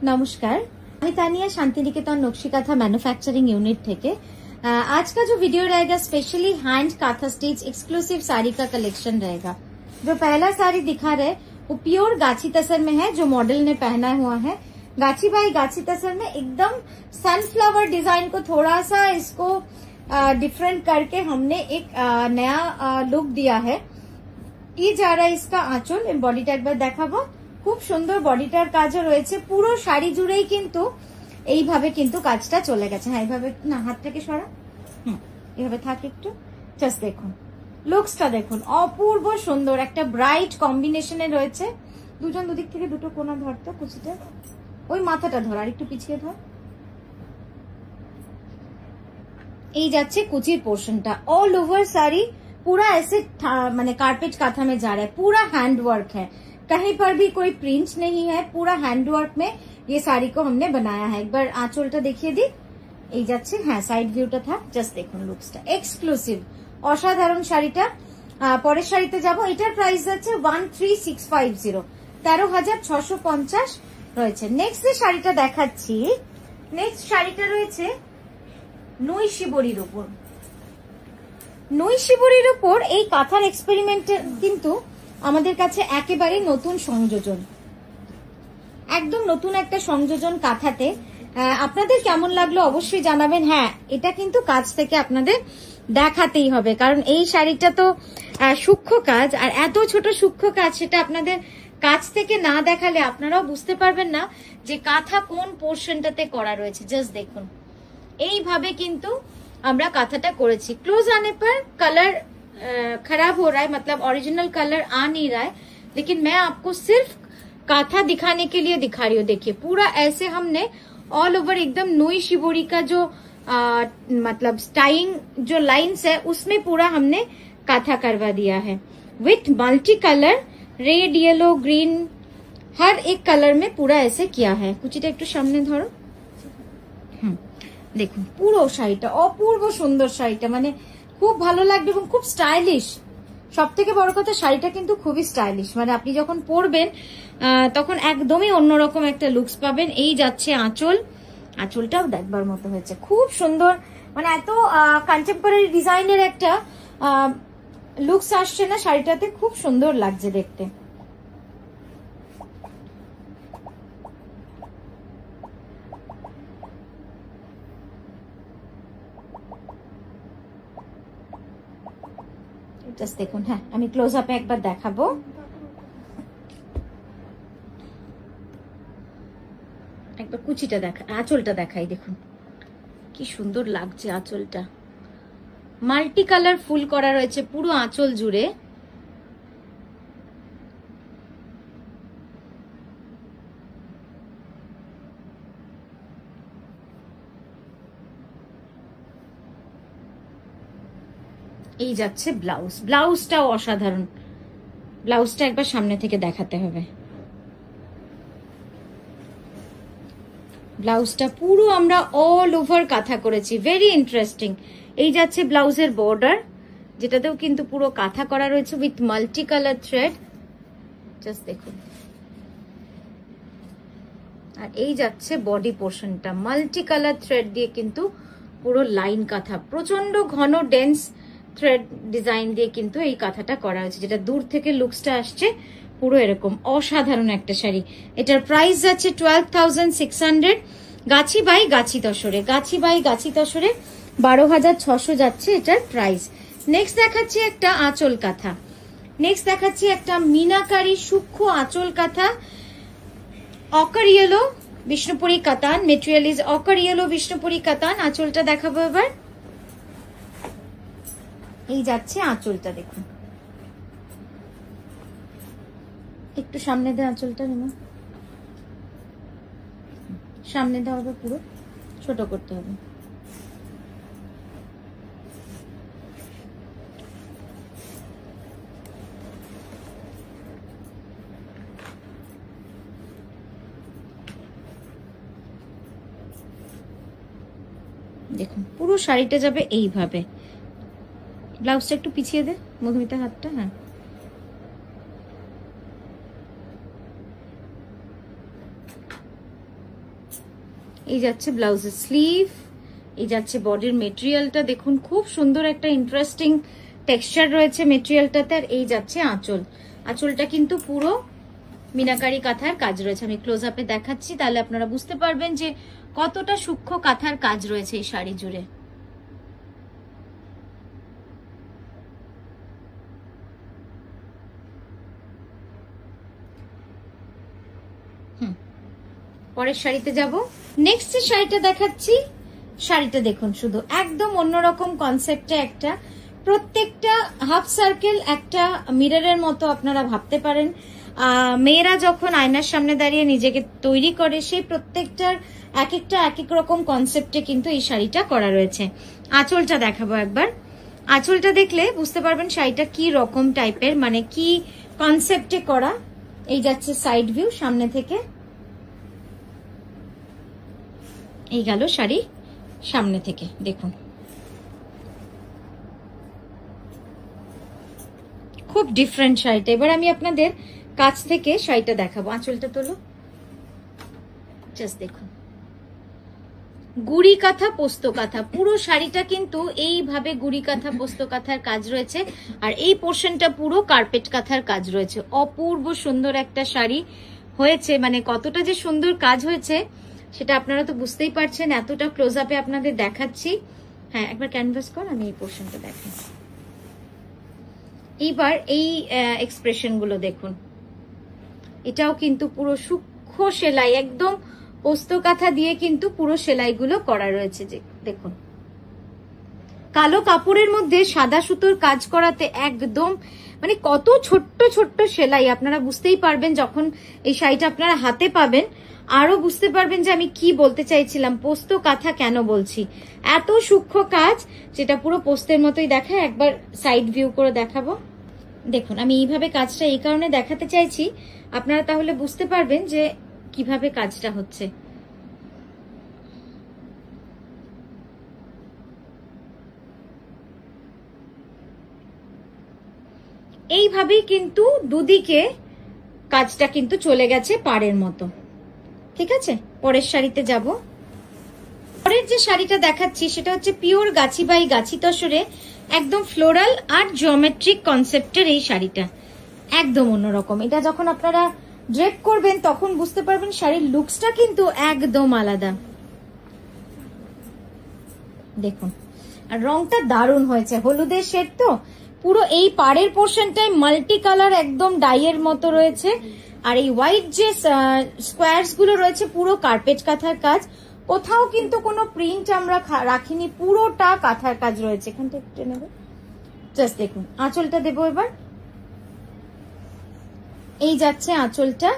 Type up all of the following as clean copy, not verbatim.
नमस्कार, मैं Tania Santiniketan nakshi kantha manufacturing unit थेके। आज का जो वीडियो रहेगा specially hand kantha stitch exclusive sari का कलेक्शन रहेगा। जो पहला साड़ी दिखा रहे वो प्योर गाची तसर में है, जो मॉडल ने पहना हुआ है। गाची बाई गाची तसर में एकदम सनफ्लावर डिजाइन को थोड़ा सा इसको डिफरेंट करके हमने एक नया लुक दिया है। ये जा रहा है इसका आंचल, बॉडीटा একবার দেখাবো। খুব সুন্দর বডিটার কাজও রয়েছে, পুরো শাড়ি জুড়েই কিন্তু এইভাবে কিন্তু কাজটা চলে গেছে। হ্যাঁ, এইভাবে না, হাতটাকে সরা, এইভাবে থাকে একটু। জাস্ট দেখুন লুকসটা, দেখুন অপূর্ব সুন্দর একটা ব্রাইট কম্বিনেশনে রয়েছে। দুজন দুদিক থেকে দুটো কোনা ধরতো, কুচিটা ওই মাথাটা ধর, আর একটু পিছিয়ে ধর। এই যাচ্ছে কুচির পোর্শনটা, ऑल ओवर साड़ी पूरा ऐसे माने कारपेट काथा में जा रहा है। पूरा हैंड वर्क है, कहीं पर भी कोई प्रिंट नहीं है, पूरा हैंड वर्क में ये साड़ी को हमने बनाया है। एक बार आंचलটা দেখিয়ে দি। এই যাচ্ছে, হ্যাঁ সাইড ভিউটা থাক। জাস্ট দেখুন লুকসটা এক্সক্লুসিভ, অসাধারণ শাড়িটা। পরের শাড়িতে যাব। এটার প্রাইস আছে 13650, 13650 রয়েছে। নেক্সট যে শাড়িটা দেখাচ্ছি, নেক্সট শাড়িটা রয়েছে নৈশিবরীর উপর। নৈশিবরীর উপর এই কাঁথার এক্সপেরিমেন্ট কিন্তু আমাদের কাছে একেবারে নতুন সংযোজন, একদম নতুন একটা সংযোজন কাঁথাতে। আপনাদের কেমন লাগলো অবশ্যই জানাবেন। হ্যাঁ, এটা কিন্তু কাজ থেকে আপনাদের দেখাতেই হবে, কারণ এই শাড়িটা তো সূক্ষ্ম কাজ, আর এত ছোট সূক্ষ্ম কাজ, সেটা আপনাদের কাজ থেকে না দেখালে আপনারাও বুঝতে পারবেন না যে কাঁথা কোন পোর্শনটাতে করা রয়েছে। জাস্ট দেখুন এইভাবে কিন্তু আমরা কাঁথাটা করেছি। क्लोज आने पर कलर खराब हो रहा है, मतलब ओरिजिनल कलर आ नहीं रहा है, लेकिन मैं आपको सिर्फ काथा दिखाने के लिए दिखा रही हूँ। देखिए पूरा ऐसे हमने ऑल ओवर एकदम नोई शिबोरी का जो मतलब स्टाइंग जो लाइन्स है उसमें पूरा हमने काथा करवा दिया है with multi colour, red yellow green, हर एक कलर में पूरा ऐसे किया है। कुचिटा একটু সামনে ধরো। দেখুন পুরো শাড়িটা অপূর্ব সুন্দর, শাড়িটা মানে খুব ভালো লাগবে এবং খুব স্টাইলিশ। সব থেকে বড় কথা শাড়িটা কিন্তু খুবই স্টাইলিশ, মানে আপনি যখন পরবেন তখন একদমই অন্যরকম একটা লুকস পাবেন। এই যাচ্ছে আঁচল, আঁচলটাও দেখবার মতো হয়েছে, খুব সুন্দর, মানে এত কন্টেম্পোরারি ডিজাইনের একটা লুকস আসছে না শাড়িটাতে, খুব সুন্দর লাগছে দেখতে। জাস্ট দেখুন, হ্যাঁ আমি ক্লোজ আপে একবার দেখাবো। একবার কুচিটা দেখা, আঁচলটা দেখাই। দেখুন কি সুন্দর লাগছে আঁচলটা, মাল্টি কালার ফুল করা রয়েছে পুরো আঁচল জুড়ে। এই যাচ্ছে ব্লাউজ, ব্লাউজটাও অসাধারণ। ব্লাউজটা একবার সামনে থেকে দেখাতে হবে। ব্লাউজটা পুরো আমরা অল ওভার কাঁথা করেছি, ভেরি ইন্টারেস্টিং। এই যাচ্ছে ব্লাউজের বর্ডার, যেটাতেও কিন্তু পুরো কাঁথা করা রয়েছে with multi colour thread. Just দেখুন, আর এই যাচ্ছে বডি পোর্শনটা, মাল্টি কালার থ্রেড দিয়ে কিন্তু পুরো লাইন কাঁথা, প্রচন্ড ঘন ডেন্স থ্রেড ডিজাইন দিয়ে কিন্তু এই কাঁথাটা করা হয়েছে, যেটা দূর থেকে লুকসটা আসছে পুরো এরকম অসাধারণ একটা শাড়ি। এটার প্রাইস যাচ্ছে 12,600, গাছি বাই গাছি তসরে, গাছি বাই গাছি তসরে 12,600 যাচ্ছে এটার প্রাইস। নেক্সট দেখাচ্ছি একটা আঁচল কাঁথা, নেক্সট দেখাচ্ছি একটা মিনাকারি সূক্ষ্ম আঁচল কাঁথা, অকার ইয়েলো বিষ্ণুপুরি কাতান, material is ochre yellow Bishnupuri কাতান। আঁচলটা দেখাবো এবার। এই যাচ্ছে আঁচলটা, দেখুন একটু সামনে দে আঁচলটা, নেমা সামনে দেওয়া হবে, পুরো ছোট করতে হবে। দেখুন পুরো শাড়িটা যাবে এইভাবে। ব্লাউজটা একটু পিছিয়ে দে মধুমিতা, হাতটা। হ্যাঁ, এই যাচ্ছে ব্লাউজের স্লিভ, এই যাচ্ছে বডির মেটেরিয়ালটা দেখুন, খুব সুন্দর একটা ইন্টারেস্টিং টেক্সচার রয়েছে মেটেরিয়ালটাতে। আর এই যাচ্ছে আঁচল, আঁচলটা কিন্তু পুরো মিনাকারি কাঁথার কাজ রয়েছে। আমি ক্লোজ আপে দেখাচ্ছি, তাহলে আপনারা বুঝতে পারবেন যে কতটা সূক্ষ্ম কাঁথার কাজ রয়েছে এই শাড়ি জুড়ে। পরের শাড়িতে যাব। নেক্সট যে শাড়িটা দেখাচ্ছি, শাড়িটা দেখুন শুধু একদম অন্যরকম কনসেপ্টে, একটা প্রত্যেকটা হাফ সার্কেল একটা মিররের মতো আপনারা ভাবতে পারেন। মেয়েরা যখন আয়নার সামনে দাঁড়িয়ে নিজেকে তৈরি করে, সেই প্রত্যেকটার এক একটা এক এক রকম কনসেপ্টে কিন্তু এই শাড়িটা করা রয়েছে। আঁচলটা দেখাবো একবার। আঁচলটা দেখলে বুঝতে পারবেন শাড়িটা কি রকম টাইপের, মানে কি কনসেপ্টে করা। এই যাচ্ছে সাইড ভিউ সামনে থেকে, এই গেল শাড়ি সামনে থেকে দেখুন, খুব ডিফারেন্ট শাড়িটা। এবার আমি আপনাদের কাছ থেকে শাড়িটা দেখাবো। আঁচলটা তোলো, জাস্ট দেখুন, গুড়ি কাঁথা পোস্ত কাঁথা, পুরো শাড়িটা কিন্তু এইভাবে গুড়ি কাঁথা পোস্ত কাঁথার কাজ রয়েছে। আর এই পোর্শনটা পুরো কার্পেট কাঁথার কাজ রয়েছে। অপূর্ব সুন্দর একটা শাড়ি হয়েছে, মানে কতটা যে সুন্দর কাজ হয়েছে সেটা আপনারা তো বুঝতেই পারছেন, এতটা ক্লোজ আপে আপনাদের দেখাচ্ছি। হ্যাঁ, একবার ক্যানভাস কর, আমি এই পোর্শনটা দেখাই। এইবার এই এক্সপ্রেশন গুলো দেখুন, এটাও কিন্তু পুরো সূক্ষ্ম সেলাই, একদম পোস্ত কাঁথা দিয়ে কিন্তু পুরো সেলাইগুলো করা রয়েছে। যে দেখুন, কালো কাপড়ের মধ্যে সাদা সুতোর কাজ করাতে একদম মানে কত ছোট্ট ছোট্ট সেলাই, আপনারা বুঝতেই পারবেন যখন এই শাড়িটা আপনারা হাতে পাবেন, আরো বুঝতে পারবেন যে আমি কি বলতে চাইছিলাম, পোস্ত কাঁথা কেন বলছি। এত সূক্ষ্ম কাজ যেটা পুরো পোস্তের মতোই দেখায়। একবার সাইড ভিউ করে দেখাবো। দেখুন, আমি এইভাবে কাজটা এই কারণে দেখাতে চাইছি, আপনারা তাহলে বুঝতে পারবেন যে কিভাবে কাজটা হচ্ছে। এইভাবেই কিন্তু দুদিকে কাজটা কিন্তু চলে গেছে পাড়ের মতো। ঠিক আছে, পরের শাড়িতে যাব। পরের যে শাড়িটা দেখাচ্ছি সেটা হচ্ছে পিওর গাছি বাই গাছি তসরে, একদম ফ্লোরাল আর জিওমেট্রিক কনসেপ্টের এই শাড়িটা একদম অন্যরকম। এটা যখন আপনারা ড্রেপ করবেন তখন বুঝতে পারবেন শাড়ির লুকসটা কিন্তু একদম আলাদা। দেখুন, আর রংটা দারুণ হয়েছে, হলুদের শেড তো, পুরো এই পাড়ের পোর্শনটায় মাল্টি কালার একদম ডাইয়ের মতো রয়েছে। আর এই হোয়াইট যে স্কোয়ারস গুলো রয়েছে পুরো কার্পেট কাঁথার কাজ, কোথাও কিন্তু কোনো প্রিন্ট আমরা রাখিনি, পুরোটা কাঁথার কাজ রয়েছে। এখানটা একটু নেবে, জাস্ট দেখুন। আঁচলটা দেবো এবার। এই যাচ্ছে আঁচলটা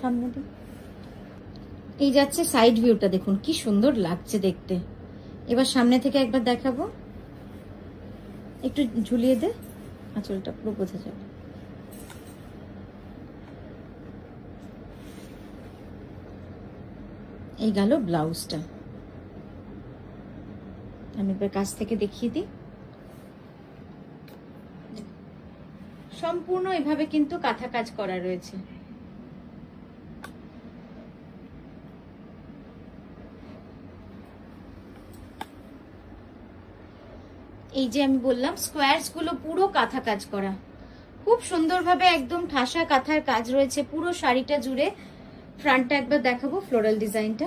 সামনে, এই যাচ্ছে সাইড ভিউটা, দেখুন কি সুন্দর লাগছে দেখতে। এবার সামনে থেকে একবার দেখাবো, একটু ঝুলিয়ে দে, আঁচলটা পুরো বোঝা যাবে। এই গেল ব্লাউজটা, আমি এবার কাছ থেকে দেখিয়ে দিই। সম্পূর্ণ এভাবে কিন্তু কাঁথা কাজ করা রয়েছে। এই যে আমি বললাম স্কোয়ারস গুলো পুরো কাঁথা কাজ করা, খুব সুন্দরভাবে একদম ঠাসা কাঁথার কাজ রয়েছে পুরো শাড়িটা জুড়ে। ফ্রন্টটা একবার দেখাবো, ফ্লোরাল ডিজাইনটা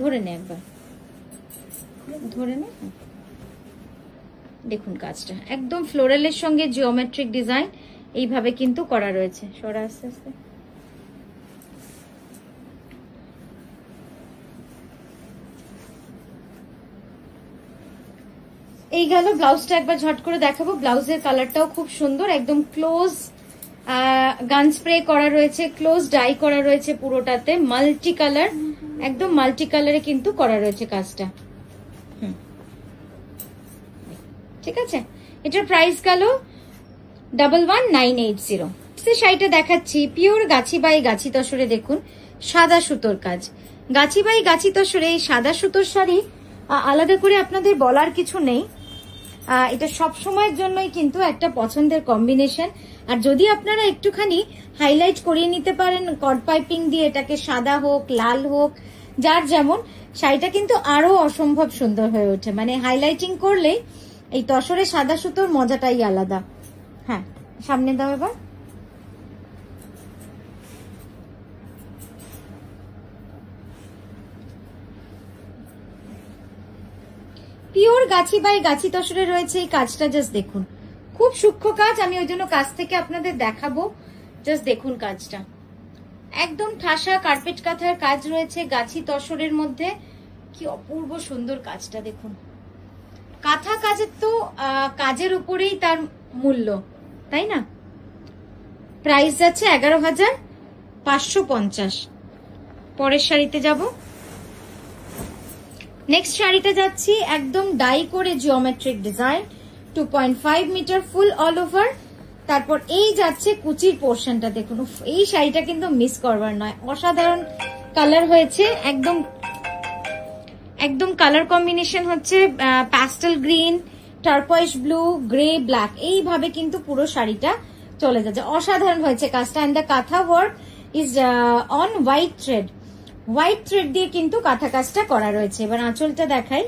ধরে নে, একবার ধরে নে। দেখুন কাজটা একদম ফ্লোরালের সঙ্গে জিওমেট্রিক ডিজাইন এইভাবে কিন্তু করা রয়েছে। সরা আস্তে আস্তে। এই গেল ব্লাউজটা, একবার ঝট করে দেখাবো। ব্লাউজের কালারটাও খুব সুন্দর, একদম ক্লোজ গান স্প্রে করা রয়েছে, ক্লোজ ডাই করা রয়েছে পুরোটাতে, মাল্টি কালার, একদম মাল্টি কালারে কিন্তু করা রয়েছে কাজটা। ঠিক আছে, এটার প্রাইস গেল 11980। শাড়িটা দেখাচ্ছি পিওর গাছি বাই গাছি তসরে, দেখুন সাদা সুতোর কাজ, গাছি বাই গাছি তসরে। এই সাদা সুতোর শাড়ি আলাদা করে আপনাদের বলার কিছু নেই, এটা সব সময়ের জন্যই কিন্তু একটা পছন্দের কম্বিনেশন। আর যদি আপনারা একটুখানি হাইলাইট করিয়ে নিতে পারেন কট পাইপিং দিয়ে, এটাকে সাদা হোক লাল হোক যার যেমন, শাড়িটা কিন্তু আরো অসম্ভব সুন্দর হয়ে ওঠে। মানে হাইলাইটিং করলে এই তসরে সাদা সুতোর মজাটাই আলাদা। হ্যাঁ, সামনে দাও এবার। পিওর গাছি বাই গাছি তসরে রয়েছে এই কাজটা, জাস্ট দেখুন, খুব সূক্ষ্ম কাজ। আমি ওই জন্য কাছ থেকে আপনাদের দেখাবো, জাস্ট দেখুন কাজটা, একদম ঠাসা কার্পেট কাঁথার কাজ রয়েছে গাছি তসরের মধ্যে। কি অপূর্ব সুন্দর কাজটা দেখুন। কাঁথা কাজের তো কাজের উপরেই তার মূল্য, তাই না? প্রাইস যাচ্ছে 11,550। পরের শাড়িতে যাব। নেক্সট শাড়িটা যাচ্ছি একদম ডাই করে geometric design, 2.5 metre full all over. তারপর এই যাচ্ছে কুচির পোর্শনটা দেখুন, এই শাড়িটা কিন্তু মিস করবার নয়, অসাধারণ কালার হয়েছে। একদম কালার কম্বিনেশন হচ্ছে pastel green, turquoise blue, grey, black, এইভাবে কিন্তু পুরো শাড়িটা চলে যাচ্ছে। অসাধারণ হয়েছে কাজটা। এন্ড দ্য কাঁথা work is on white thread, white thread দিয়ে কিন্তু কাঁথা কাজটা করা রয়েছে। এবার আঁচলটা দেখাই।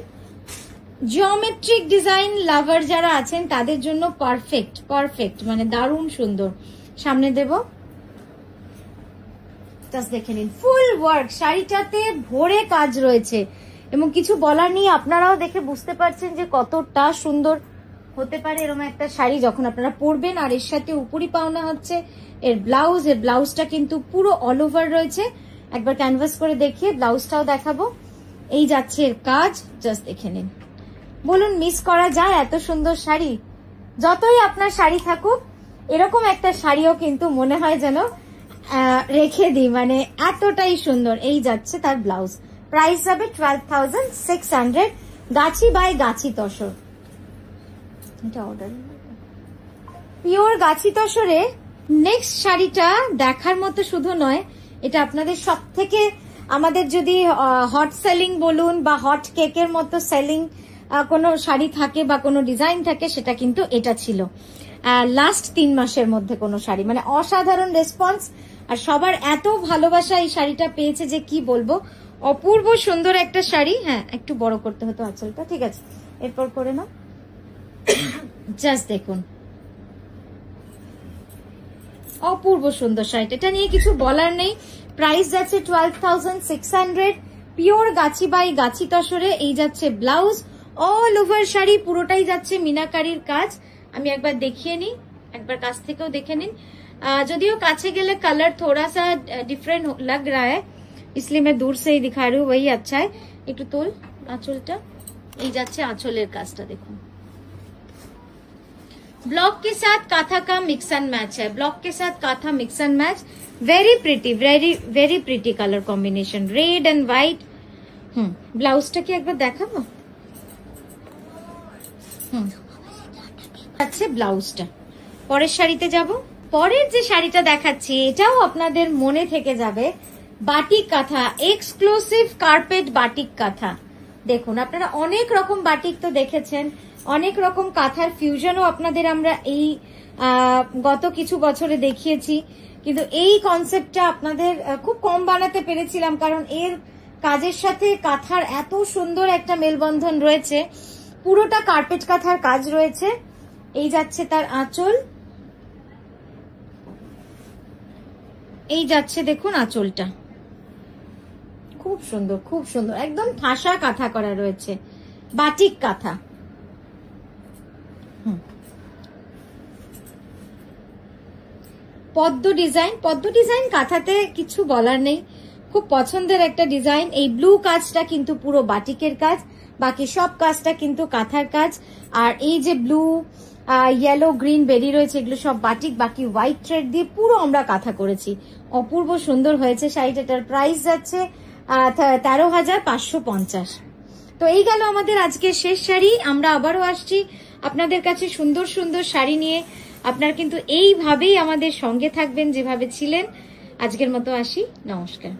জিওমেট্রিক ডিজাইন লাভার যারা আছেন তাদের জন্য পারফেক্ট, মানে দারুণ সুন্দর। সামনে দেব, জাস্ট দেখে নিন ফুল ওয়ার্ক, শাড়িটাতে ভরে কাজ রয়েছে এবং কিছু বলার নেই। আপনারাও দেখে বুঝতে পারছেন যে কতটা সুন্দর হতে পারে এরকম একটা শাড়ি যখন আপনারা পরবেন। আর এর সাথে উপরি পাওনা হচ্ছে এর ব্লাউজ। এর ব্লাউজটা কিন্তু পুরো অল ওভার রয়েছে। একবার ক্যানভাস করে দেখিয়ে ব্লাউজটাও দেখাবো। এই যাচ্ছে এর কাজ, জাস্ট দেখে নিন। বলুন মিস করা যায় এত সুন্দর শাড়ি? যতই আপনার শাড়ি থাকুক, এরকম একটা শাড়িও কিন্তু মনে হয় যেন রেখে দিই, মানে এতটাই সুন্দর। এই যাচ্ছে তার ব্লাউজ। প্রাইস যাবে 12,600, গাছি বাই গাছি তসর। এটা অর্ডার পিওর গাছি তসরে। নেক্সট শাড়িটা দেখার মতো শুধু নয়, এটা আপনাদের সব থেকে, আমাদের যদি হট সেলিং বলুন বা হট কেকের মতো সেলিং কোনো শাড়ি থাকে বা কোনো ডিজাইন থাকে, সেটা কিন্তু এটা ছিল লাস্ট 3 মাসের মধ্যে কোনো শাড়ি। মানে অসাধারণ রেসপন্স, আর সবার এত ভালোবাসা এই শাড়িটা পেয়েছে যে কি বলবো। অপূর্ব সুন্দর একটা শাড়ি। হ্যাঁ, একটু বড় করতে হতো আঁচলটা, ঠিক আছে, এরপর করে না। জাস্ট দেখুন, অপূর্ব সুন্দর শাড়িটা, এটা নিয়ে কিছু বলার নেই। প্রাইস যাচ্ছে 12,600, পিওর গাছি বাই গাছি তসরে। এই যাচ্ছে ব্লাউজ, অল ওভার শাড়ি পুরোটাই যাচ্ছে মিনাকারির কাজ। আমি একবার দেখিয়ে নিই, একবার কাছ থেকেও দেখে নিন। যদিও কাছে গেলে কালার थोड़ा सा डिफरेंट लग रहा है, इसलिए मैं दूर से ही दिखा रही हूँ, वही अच्छा है। একটু তোল আঁচলটা। এই যাচ্ছে আঁচলের কাজটা দেখুন। ब्लॉक के साथ काथा का मिक्स एंड मैच है, ब्लॉक के साथ kantha mix and match. Very pretty, very pretty colour combination, red and white. ব্লাউজটা কি একবার দেখাবো? আচ্ছা, ব্লাউজটা। পরের শাড়িতে যাব। পরের যে শাড়িটা দেখাচ্ছি এটাও আপনাদের মনে থেকে যাবে। বাটিক কাঁথা, এক্সক্লুসিভ কার্পেট বাটিক কাঁথা। দেখুন, আপনারা অনেক রকম বাটিক তো দেখেছেন, অনেক রকম কাঁথার ফিউশনও আপনাদের আমরা এই গত কিছু বছরে দেখিয়েছি, কিন্তু এই কনসেপ্টটা আপনাদের খুব কম বানাতে পেরেছিলাম, কারণ এর কাজের সাথে কাঁথার এত সুন্দর একটা মেলবন্ধন রয়েছে। পুরোটা কার্পেট কাঁথার কাজ রয়েছে। এই যাচ্ছে তার আঁচল, এই যাচ্ছে দেখুন আঁচলটা, খুব সুন্দর, খুব সুন্দর, একদম ঠাসা কাঁথা করা রয়েছে, বাটিক কাঁথা। পদ্ম ডিজাইন, পদ্ম ডিজাইন কাঁথাতে কিছু বলার নেই, খুব পছন্দের একটা ডিজাইন। এই ব্লু কাজটা কিন্তু পুরো বাটিকের কাজ, বাকি সব কাজটা কিন্তু কাঁথার কাজ। আর এই যে ব্লু, ইয়েলো, গ্রিন বেরি রয়েছে, এগুলো সব বাটিক, বাকি হোয়াইট থ্রেড দিয়ে পুরো আমরা কাঁথা করেছি। অপূর্ব সুন্দর হয়েছে শাড়িটার। প্রাইস যাচ্ছে 13,550। তো এই গেল আমাদের আজকে শেষ শাড়ি। আমরা আবারও আসছি আপনাদের কাছে সুন্দর সুন্দর শাড়ি নিয়ে। আপনারা কিন্তু এইভাবেই আমাদের সঙ্গে থাকবেন যেভাবে ছিলেন। আজকের মতো আসি, নমস্কার।